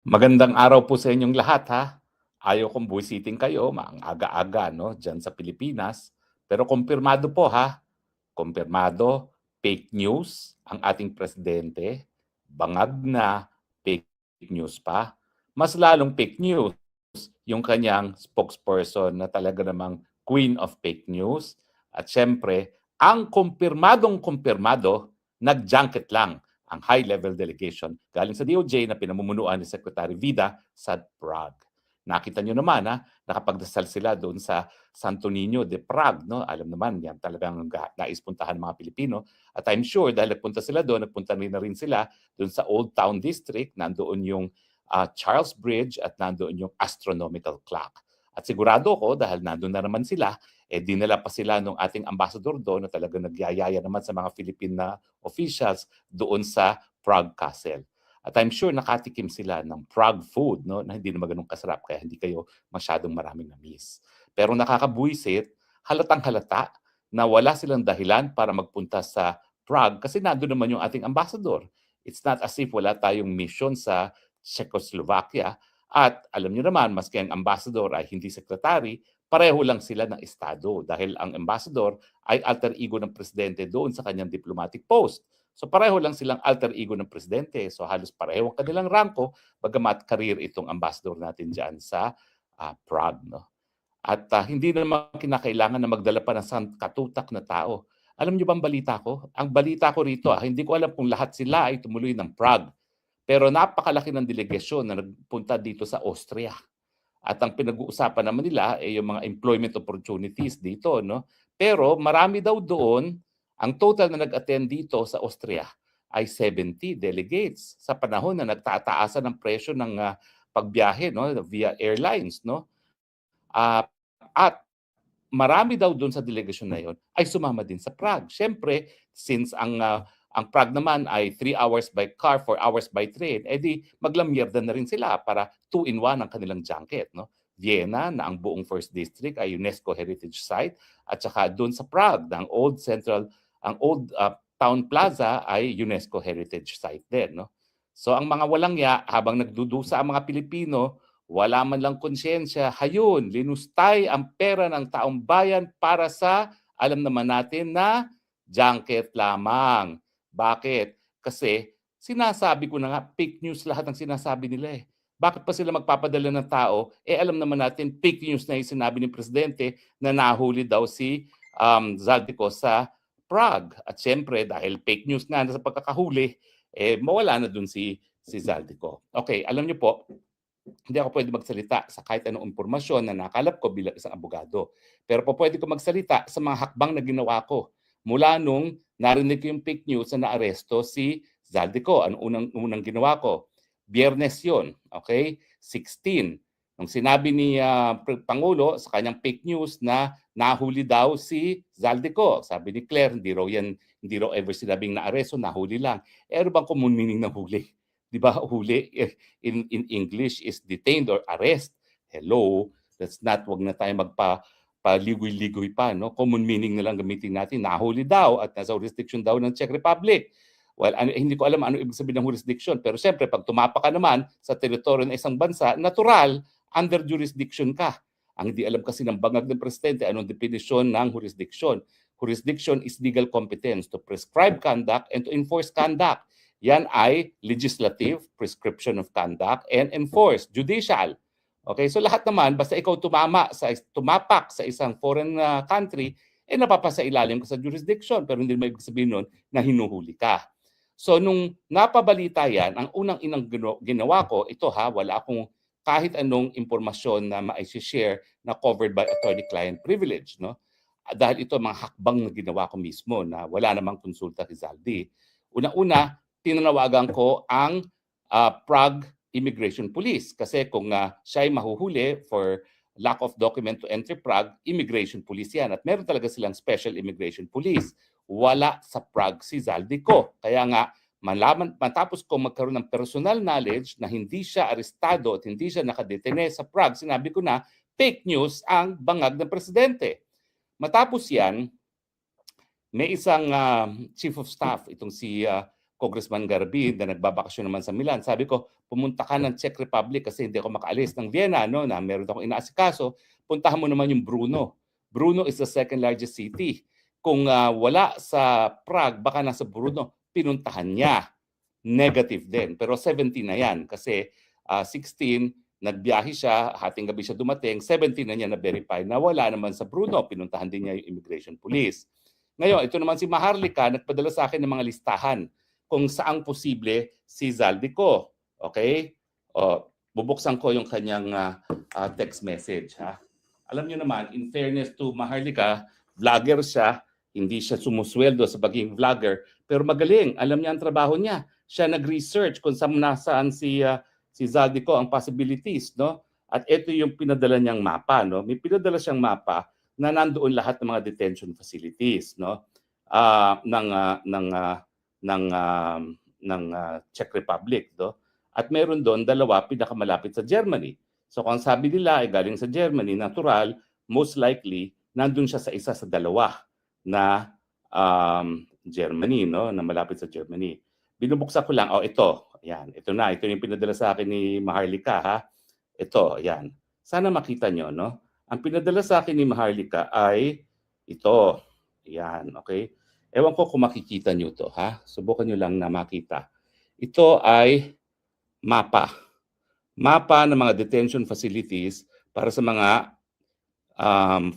Magandang araw po sa inyong lahat ha. Ayaw kong buwisitin kayo, ang aga-aga no, diyan sa Pilipinas. Pero kumpirmado po ha, kumpirmado, fake news ang ating presidente. Bangag na fake news pa. Mas lalong fake news yung kanyang spokesperson na talaga namang queen of fake news. At syempre, ang kumpirmadong kumpirmado, nag-junket lang ang high-level delegation galing sa DOJ na pinamumunuan ni Secretary Vida sa Prague. Nakita nyo naman ha, nakapagdasal sila doon sa Santo Niño de Prague. No? Alam naman, yan talagang nais puntahan ng mga Pilipino. At I'm sure dahil nagpunta sila doon, nagpunta na rin sila doon sa Old Town District, nandoon yung Charles Bridge at nandoon yung astronomical clock. At sigurado ko dahil nandoon na naman sila, dinala pa sila ng ating ambassador doon na talagang nagyayaya naman sa mga Filipina officials doon sa Prague Castle. At I'm sure nakatikim sila ng Prague food no, na hindi naman ganun kasarap kaya hindi kayo masyadong maraming na-miss. Pero nakakabuisit, halatang halata na wala silang dahilan para magpunta sa Prague kasi nandoon naman yung ating ambassador. It's not as if wala tayong mission sa Czechoslovakia at alam niyo naman, maski ang ambassador ay hindi secretary, pareho lang sila ng estado dahil ang ambassador ay alter ego ng presidente doon sa kanyang diplomatic post. So pareho lang silang alter ego ng presidente. So halos pareho ang kanilang rangko, bagamat career itong ambassador natin dyan sa Prague. No? At hindi naman kinakailangan na magdala pa ng katutak na tao. Alam niyo ba ang balita ko? Ang balita ko rito, hindi ko alam kung lahat sila ay tumuloy ng Prague. Pero napakalaki ng delegasyon na nagpunta dito sa Austria. At ang pinag-uusapan naman nila ay yung mga employment opportunities dito. No? Pero marami daw doon, ang total na nag-attend dito sa Austria ay 70 delegates sa panahon na nagtataasan ng presyo ng pagbiyahe no, via airlines. No? At marami daw doon sa delegasyon na yon ay sumama din sa Prague. Siyempre, since ang Prague naman ay 3 hours by car, 4 hours by train, edi maglamyerda na rin sila para 2-in-1 ang kanilang junket. No? Vienna, na ang buong First District ay UNESCO Heritage Site, at saka doon sa Prague, na ang old Town Plaza ay UNESCO Heritage Site din. No? So ang mga walang ya, habang nagdudusa ang mga Pilipino, wala man lang konsyensya, hayun, linustay ang pera ng taong bayan para sa, alam naman natin na, junket lamang. Bakit? Kasi sinasabi ko na nga, fake news lahat ng sinasabi nila eh. Bakit pa sila magpapadala ng tao? Alam naman natin, fake news na yung sinabi ni Presidente na nahuli daw si Zaldico sa Prague. At syempre, dahil fake news nga sa pagkakahuli, mawala na dun si Zaldico. Okay, alam niyo po, hindi ako pwede magsalita sa kahit anong impormasyon na nakalap ko bilang isang abogado. Pero po pwede ko magsalita sa mga hakbang na ginawa ko. Mula nung narinig ko yung fake news na naaresto si Zaldico. Anong unang ginawa ko? Biyernes yun, okay? 16. Nung sinabi ni Pangulo sa kanyang fake news na nahuli daw si Zaldico. Sabi ni Claire, hindi raw ever sinabing naaresto, nahuli lang. Ano bang common meaning ng huli? Di ba huli in English is detained or arrest. Hello, that's not, wag na tayo paligoy-ligoy pa. No? Common meaning na lang gamitin natin. Nahuli daw at nasa jurisdiction daw ng Czech Republic. Well, hindi ko alam ano ibig sabihin ng jurisdiction. Pero siyempre, pag tumapa ka naman sa teritoryo ng isang bansa, natural, under jurisdiction ka. Ang hindi alam kasi ng bangag ng presidente, anong definisyon ng jurisdiction. Jurisdiction is legal competence to prescribe conduct and to enforce conduct. Yan ay legislative, prescription of conduct, and enforce, judicial. Okay, so lahat naman, basta ikaw tumapak sa isang foreign country, napapasa ilalim ka sa jurisdiction, pero hindi naman ibig sabihin nun na hinuhuli ka. So nung napabalita yan, ang unang ginawa ko, ito wala akong kahit anong impormasyon na ma-share na covered by attorney-client privilege. No? Dahil ito mga hakbang na ginawa ko mismo na wala namang konsulta kay Zaldi. Una-una, tinanawagan ko ang Prague Immigration Police kasi kung siya ay mahuhuli for lack of document to enter Prague, immigration police yan. At meron talaga silang special immigration police. Wala sa Prague si Zaldico. Kaya nga, matapos ko magkaroon ng personal knowledge na hindi siya arestado at hindi siya nakadetene sa Prague, sinabi ko na fake news ang bangag ng presidente. Matapos yan, may isang chief of staff, itong si Congressman Garbi na nagbabakasyon naman sa Milan. Sabi ko, pumunta ka ng Czech Republic kasi hindi ako makaalis ng Vienna, no, na meron akong inaasikaso. Puntahan mo naman yung Brno. Brno is the second largest city. Kung wala sa Prague, baka nasa Brno, pinuntahan niya. Negative din. Pero 17 na yan kasi 16, nagbiyahe siya, hating gabi siya dumating, 17 na niya na-verify na wala naman sa Brno. Pinuntahan din niya yung immigration police. Ngayon, ito naman si Maharlika, nagpadala sa akin ng mga listahan kung saang posible si Zaldico. Okay? Bubuksan ko yung kanyang text message. Ha? Alam niyo naman, in fairness to Maharlika, vlogger siya, hindi siya sumusweldo sa pagiging vlogger, pero magaling, alam niya ang trabaho niya. Siya nag-research kung nasaan si Zaldico ang possibilities, no? At ito yung pinadala niyang mapa, no? May pinadala siyang mapa na nandoon lahat ng mga detention facilities, no? ng Czech Republic, no? At meron doon dalawa pinakamalapit sa Germany. So kung sabi nila ay galing sa Germany, natural, most likely nandun siya sa isa sa dalawa na Germany, no, na malapit sa Germany. Binubuksan ko lang, ito, ayan, ito na, ito yung pinadala sa akin ni Maharlika, ha. Ito, ayan. Sana makita nyo, no? Ang pinadala sa akin ni Maharlika ay ito. Ayan, okay? Ewan ko kung makikita nyo to, ha? Subukan nyo lang na makita. Ito ay mapa. Mapa ng mga detention facilities para sa mga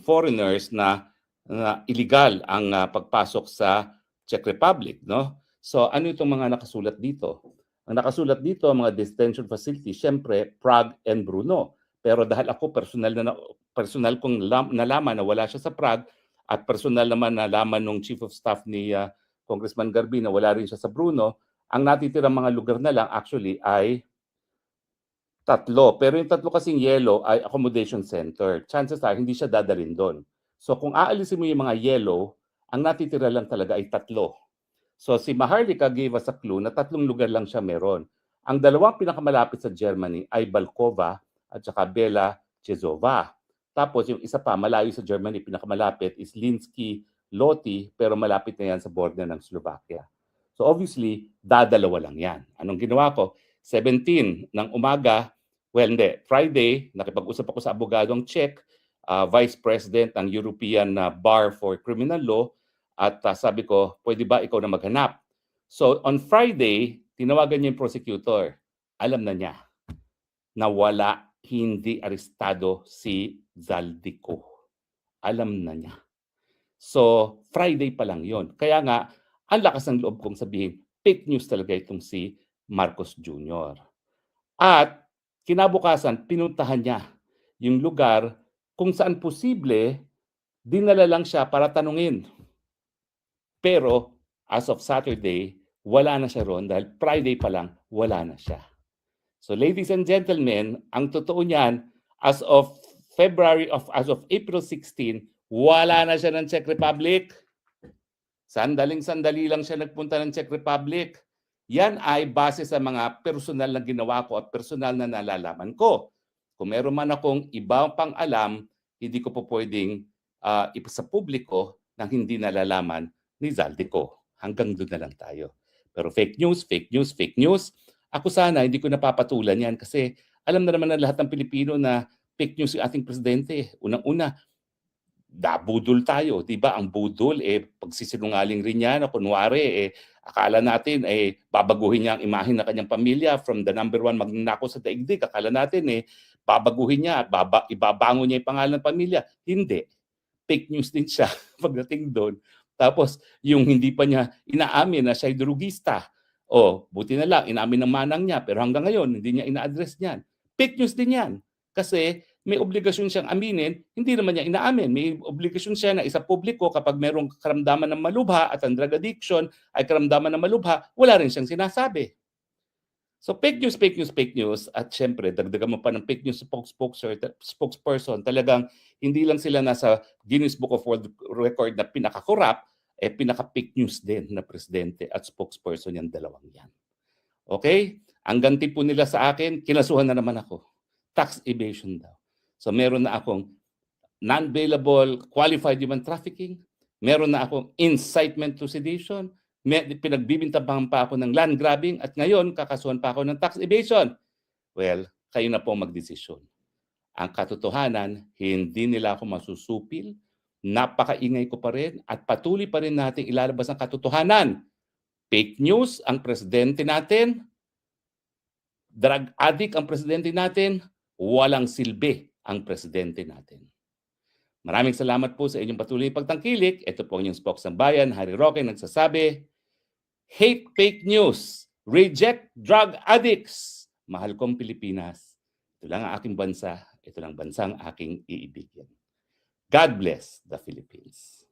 foreigners na illegal ang pagpasok sa Czech Republic, no? So ano itong mga nakasulat dito? Ang nakasulat dito, mga detention facilities, syempre Prague and Brno. Pero dahil ako personal kong nalaman na wala siya sa Prague at personal naman nalaman ng Chief of Staff ni Congressman Garbi na wala rin siya sa Brno, ang natitirang mga lugar na lang actually ay tatlo. Pero yung tatlo kasing yellow ay accommodation center. Chances are hindi siya dadalhin doon. So kung aalisin mo yung mga yellow, ang natitira lang talaga ay tatlo. So si Maharlika gave us a clue na tatlong lugar lang siya meron. Ang dalawang pinakamalapit sa Germany ay Balkova at saka Bela Chezova. Tapos yung isa pa, malayo sa Germany, pinakamalapit is Linsky Loti, pero malapit na yan sa border ng Slovakia. So obviously, dadalawa lang yan. Anong ginawa ko? 17 ng umaga, well hindi, Friday, nakipag-usap ako sa abogadong Czech, Vice President ng European Bar for Criminal Law, at sabi ko, pwede ba ikaw na maghanap? So on Friday, tinawagan niya yung prosecutor. Alam na niya na wala, hindi arestado si Zaldico. Alam na niya. So Friday pa lang yon. Kaya nga, ang lakas ng loob kong sabihin, fake news talaga itong si Marcos Jr. At kinabukasan, pinuntahan niya yung lugar kung saan posible, dinala lang siya para tanungin. Pero as of Saturday, wala na siya ron dahil Friday pa lang, wala na siya. So ladies and gentlemen, ang totoo niyan, as of April 16, wala na siya ng Czech Republic. Sandaling-sandali lang siya nagpunta ng Czech Republic. Yan ay base sa mga personal na ginawa ko at personal na nalalaman ko. Kung meron man akong ibang pang alam, hindi ko po pwedeng ipasa publiko nang hindi nalalaman ni Zaldico. Hanggang doon na lang tayo. Pero fake news, fake news, fake news. Ako sana hindi ko napapatulan yan kasi alam na naman ng lahat ng Pilipino na fake news yung ating presidente. Unang-una, budol tayo, 'di ba? Ang budol pagsisinungaling rin niya na kunwari akala natin babaguhin niya ang imahe ng kanyang pamilya from the number one magnanakaw sa daigdig. Akala natin babaguhin niya at ibabangon niya 'yung pangalan ng pamilya. Hindi. Fake news din siya pagdating doon. Tapos yung hindi pa niya inaamin na siya ay drugista. Buti na lang inamin ng manang niya pero hanggang ngayon hindi niya ina-address niyan. Fake news din 'yan. Kasi may obligasyon siyang aminin, hindi naman niya inaamin. May obligasyon siya na isa publiko kapag mayroong karamdaman ng malubha at ang drug addiction ay karamdaman ng malubha, wala rin siyang sinasabi. So fake news, fake news, fake news. At syempre, dagdagan mo pa ng fake news spokesperson. Talagang hindi lang sila nasa Guinness Book of World Record na pinaka-corrupt, pinaka-fake news din na presidente at spokesperson yung dalawang yan. Okay? Ang ganti po nila sa akin, kinasuhan na naman ako. Tax evasion daw. So meron na akong non-bailable qualified human trafficking, meron na akong incitement to sedition, Pinagbibintaban pa ako ng land grabbing at ngayon kakasuhan pa ako ng tax evasion. Well, kayo na po magdesisyon. Ang katotohanan, hindi nila ako masusupil. Napakaingay ko pa rin at patuloy pa rin nating ilalabas ang katotohanan. Fake news ang presidente natin, drug addict ang presidente natin, walang silbi ang presidente natin. Maraming salamat po sa inyong patuloy pagtangkilik. Ito po ang inyong spokesman bayan, Harry Roque, nagsasabi, hate fake news, reject drug addicts. Mahal kong Pilipinas, ito lang ang aking bansa, ito lang bansang aking iibigin. God bless the Philippines.